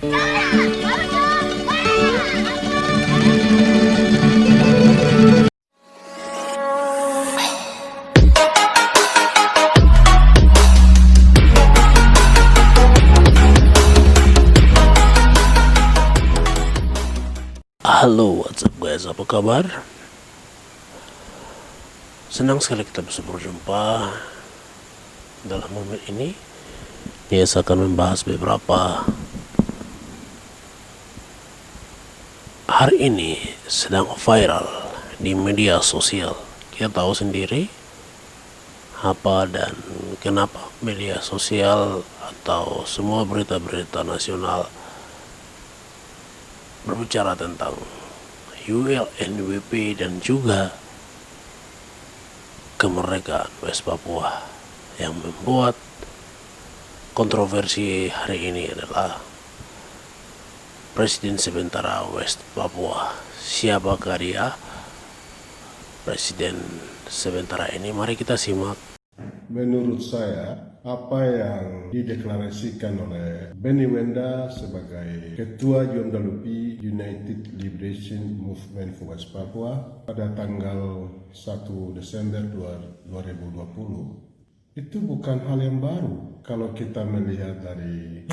Halo, what's up guys, apa kabar? Senang sekali kita bisa berjumpa dalam momen ini. Saya akan membahas beberapa hari ini sedang viral di media sosial. Kita tahu sendiri apa dan kenapa media sosial atau semua berita-berita nasional berbicara tentang ULNWP dan juga kemerdekaan West Papua. Yang membuat kontroversi hari ini adalah Presiden sementara West Papua. Siapakah dia? Presiden sementara ini, mari kita simak. Menurut saya, apa yang dideklarasikan oleh Benny Wenda sebagai Ketua UMWP United Liberation Movement for West Papua pada tanggal 1 Desember 2020 itu bukan hal yang baru kalau kita melihat dari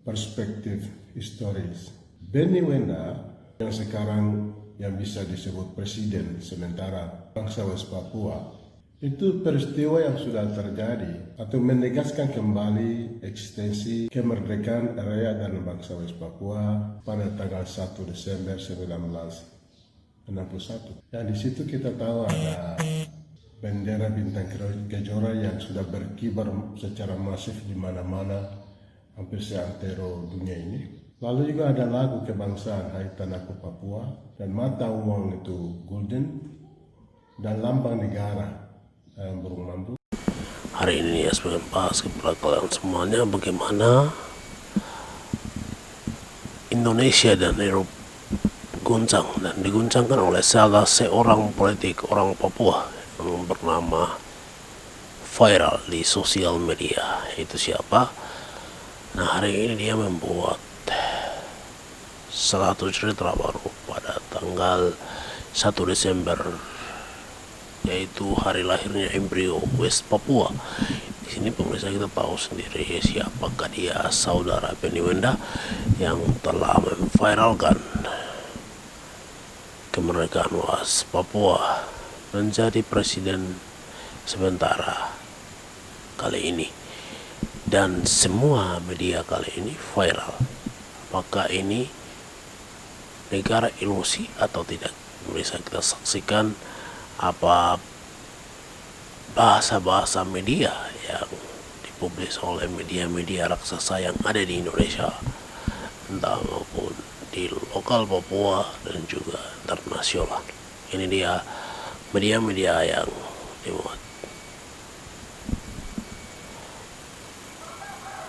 perspektif historis. Benny Wenda yang sekarang yang bisa disebut presiden sementara bangsa West Papua, itu peristiwa yang sudah terjadi atau menegaskan kembali eksistensi kemerdekaan area dan bangsa West Papua pada tanggal 1 Desember 1961. Dan di situ kita tahu ada bendera bintang kejora yang sudah berkibar secara masif di mana-mana hampir seantero dunia ini. Lalu juga ada lagu kebangsaan Hai Tanahku Papua, dan mata uang itu golden, dan lambang negara burung lampu. Hari ini saya membahas kepada kalian semuanya bagaimana Indonesia dan Eropa guncang dan diguncangkan oleh salah seorang politik orang Papua yang bernama viral di sosial media. Itu siapa? Nah, hari ini dia membuat salah satu cerita baru pada tanggal 1 Desember, yaitu hari lahirnya embrio West Papua. Di sini pemirsa kita tahu sendiri siapakah dia, saudara Benny Wenda yang telah memviralkan kemerdekaan West Papua menjadi presiden sementara kali ini, dan semua media kali ini viral. Apakah ini negara ilusi atau tidak? Bisa kita saksikan apa bahasa-bahasa media yang dipublis oleh media-media raksasa yang ada di Indonesia, entah maupun di lokal Papua dan juga internasional. Ini dia media-media yang dimuat.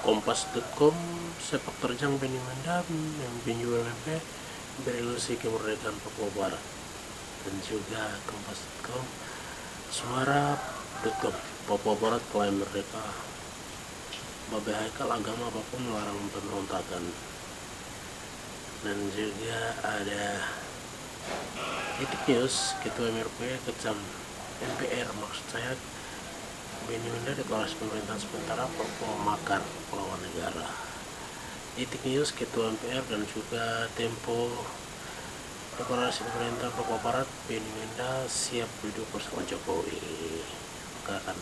Kompas.com, sepak terjang Benny Wenda memimpin ULNWP berilusi kemerdekaan Papua Barat, dan juga Kompas.com, Suara.com, Papua Barat klaim merdeka, Babe Haikal agama apapun melarang pemberontakan, dan juga ada Titik News, Ketua MRP kecam MPR, maksud saya Benny Wenda deklarasi pemerintahan sementara Papua makar pahlawan negara. Titik News, Ketua MPR, dan juga Tempo, deklarasi pemerintah Papua Barat, Benny Wenda siap duduk bersama Jokowi. Maka akan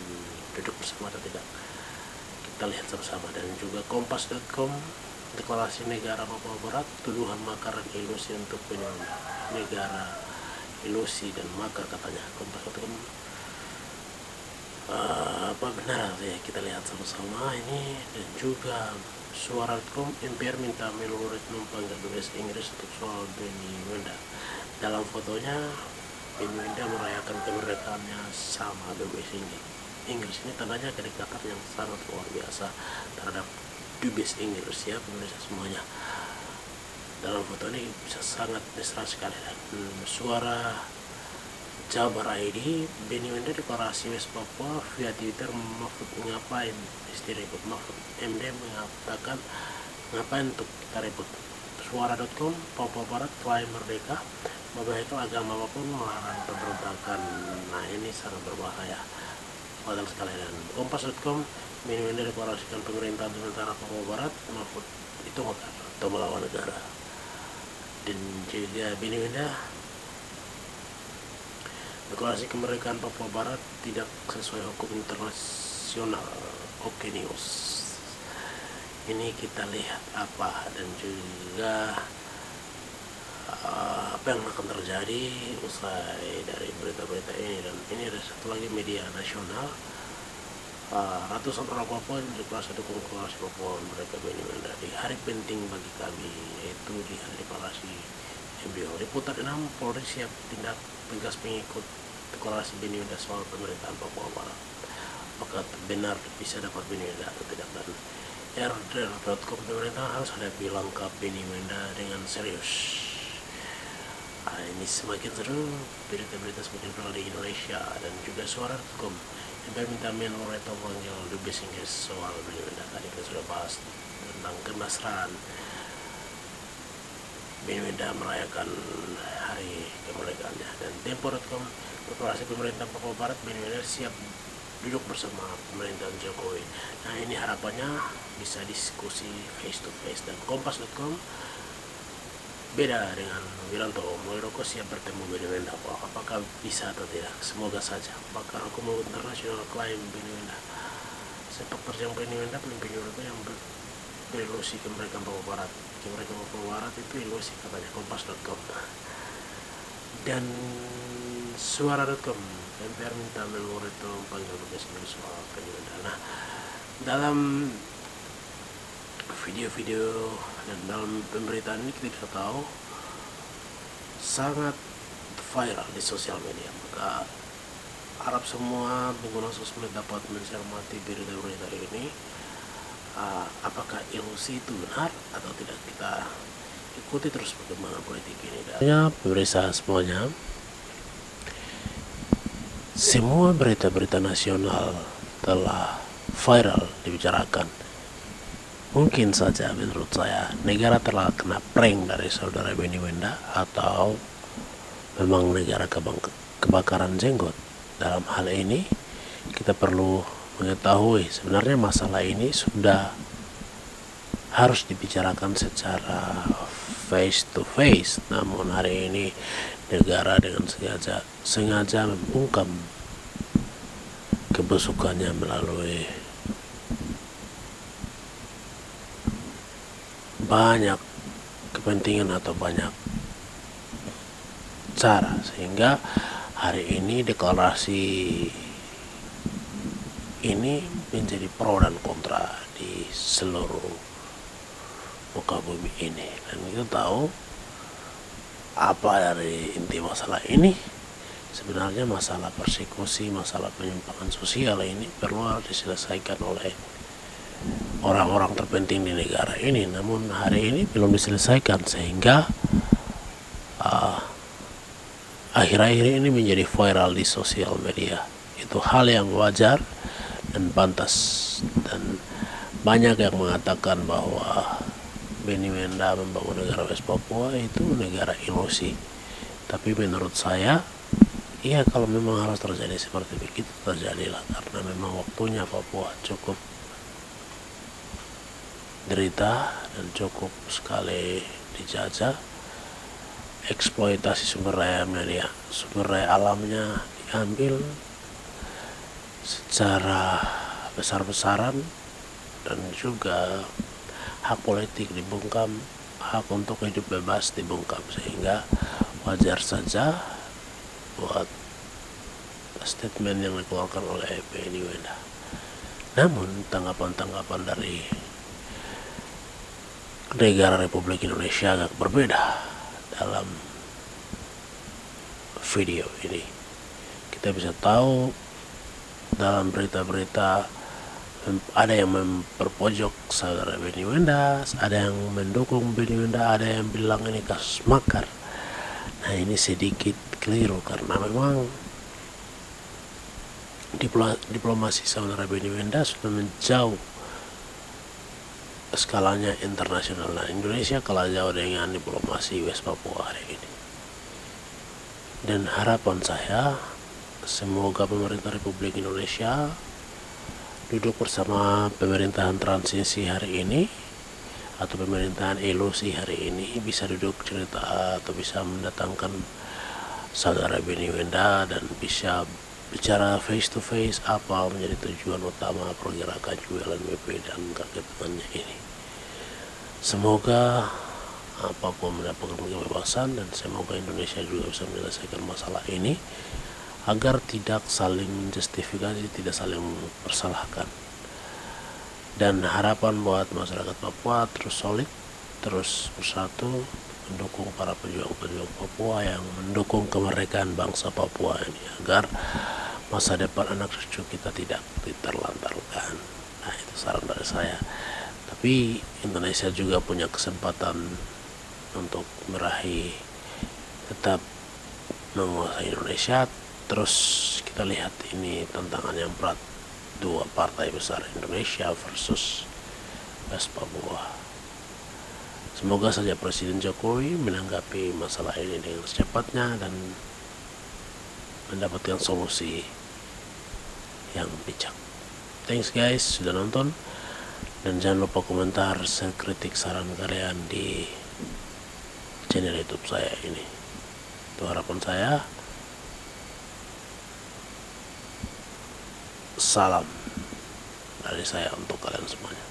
duduk bersama atau tidak, kita lihat sama-sama. Dan juga Kompas.com, deklarasi negara Papua Barat, tuduhan makar dan ilusi untuk Benny Wenda, negara ilusi dan makar katanya. Kompas.com, apa benar ya, kita lihat sama-sama ini. Dan juga Suara.com, MPR minta Menlu Retno panggil dubes Inggris untuk soal Benny Wenda. Dalam fotonya Benny Wenda merayakan kemerdekaannya sama dubes Inggris. Ini tandanya kedekatan yang sangat luar biasa terhadap dubes Inggris ya pemirsa semuanya. Dalam foto ini bisa sangat mesra sekali. Dan Suara Jabar ID, Benny Wenda deklarasi West Papua via Twitter. Mahfud ngapain? Istri ribut. Mahfud MD mengatakan ngapain untuk kita ribut. Suara.com, Papua Barat klaim merdeka, membahayakan agama apapun, melarang pemberontakan. Nah ini sangat berbahaya, fatal sekali. Dan Kompas.com, Benny Wenda deklarasikan pemerintahan sementara Papua Barat, Mahfud itu makar atau melawan negara. Dan juga Benny Wenda deklarasi kemerdekaan Papua Barat tidak sesuai hukum internasional. Oke News. Ini kita lihat apa dan juga apa yang akan terjadi usai dari berita-berita ini. Dan ini ada satu lagi media nasional, ratusan orang Papua deklarasi dukung deklarasi Papua mereka Benny Wenda di hari penting bagi kami, yaitu di hari deklarasi MBO. Liputan 6, Polri siap tindak tegas pengikut deklarasi Benny Wenda soal pemerintahan Papua Barat. Apakah benar bisa dapat Benny Wenda atau tidak? Dan RDR.com, pemerintah harus hadapi langkah Benny Wenda dengan serius. Ini semakin seru, berita-berita semakin viral di Indonesia. Dan juga Suara.com, MPR minta Menlo Reto memanggil Dubes Inggris soal Benny Wenda. Tadi kita sudah bahas tentang kemesraan Benny Wenda merayakan hari kemerdekaannya. Dan Tempo.com, deklarasi pemerintah Papua Barat, Benny Wenda siap duduk bersama pemerintahan Jokowi. Nah ini harapannya bisa diskusi face to face. Dan Kompas.com, beda dengan Wiranto, Muldoko siap bertemu Benny Wenda. Apakah bisa atau tidak? Semoga saja. Pakar hukum internasional klaim Benny Wenda sepak terjang Benny Wenda pemimpin Wiranto yang berilusi kemerdekaan Papua Barat. Kemerdekaan Papua Barat itu ilusi katanya Kompas.com. Dan Suara.com, MPR minta Menlo Reto panggil Dubes Inggris soal Benny Wenda. Nah, dalam video-video dan dalam pemberitaan ini kita bisa tahu sangat viral di sosial media. Maka harap semua pengguna sosmed dapat mencermati berita-berita ini. Apakah ilusi itu benar atau tidak? Kita ikuti terus perkembangan politik ini. Dan pemirsa semuanya, semua berita-berita nasional telah viral dibicarakan. Mungkin saja menurut saya negara telah kena prank dari saudara Benny Wenda, atau memang negara kebakaran jenggot. Dalam hal ini kita perlu mengetahui sebenarnya masalah ini sudah harus dibicarakan secara face to face. Namun hari ini negara dengan sengaja membungkam kebusukannya melalui banyak kepentingan atau banyak cara, sehingga hari ini deklarasi ini menjadi pro dan kontra di seluruh muka bumi ini. Dan kita tahu apa dari inti masalah ini. Sebenarnya masalah persekusi, masalah penyimpangan sosial ini perlu diselesaikan oleh orang-orang terpenting di negara ini. Namun hari ini belum diselesaikan, sehingga akhir-akhir ini menjadi viral di sosial media. Itu hal yang wajar dan pantas. Dan banyak yang mengatakan bahwa Benny Wenda membangun negara West Papua itu negara ilusi. Tapi menurut saya, iya, kalau memang harus terjadi seperti begitu, terjadilah. Karena memang waktunya Papua cukup derita dan cukup sekali dijajah. Eksploitasi sumber daya alamnya diambil secara besar-besaran, dan juga hak politik dibungkam, hak untuk hidup bebas dibungkam, sehingga wajar saja buat statement yang dikeluarkan oleh Benny Wenda. Namun tanggapan-tanggapan dari negara Republik Indonesia agak berbeda. Dalam video ini kita bisa tahu dalam berita-berita ada yang memperpojok saudara Benny Wenda, ada yang mendukung Benny Wenda, ada yang bilang ini kasus makar. Nah Nah, ini sedikit keliru karena memang diplomasi Saudi Arabia Wenda sudah menjauh skalanya internasional. Nah, Indonesia kalah jauh dengan diplomasi West Papua hari ini. Dan harapan saya, semoga pemerintah Republik Indonesia duduk bersama pemerintahan transisi hari ini atau pemerintahan elusi hari ini, bisa duduk cerita atau bisa mendatangkan Saudi Arabia Wenda dan bisa bicara face to face apa menjadi tujuan utama pergerakan UNWP dan kaki tangannya ini. Semoga apapun mendapatkan kebebasan, dan semoga Indonesia juga bisa menyelesaikan masalah ini agar tidak saling menjustifikasi, tidak saling mempersalahkan. Dan harapan buat masyarakat Papua terus solid, terus bersatu, mendukung para pejuang-pejuang Papua yang mendukung kemerdekaan bangsa Papua ini, agar masa depan anak cucu kita tidak diterlantarkan. Nah, itu saran dari saya. Tapi Indonesia juga punya kesempatan untuk meraih, tetap menguasai Indonesia. Terus kita lihat ini tantangan yang berat, dua partai besar, Indonesia versus West Papua. Semoga saja Presiden Jokowi menanggapi masalah ini dengan secepatnya dan mendapatkan solusi yang bijak. Thanks guys sudah nonton, dan jangan lupa komentar, share, kritik, saran kalian di channel YouTube saya ini. Itu harapan saya. Salam dari saya untuk kalian semuanya.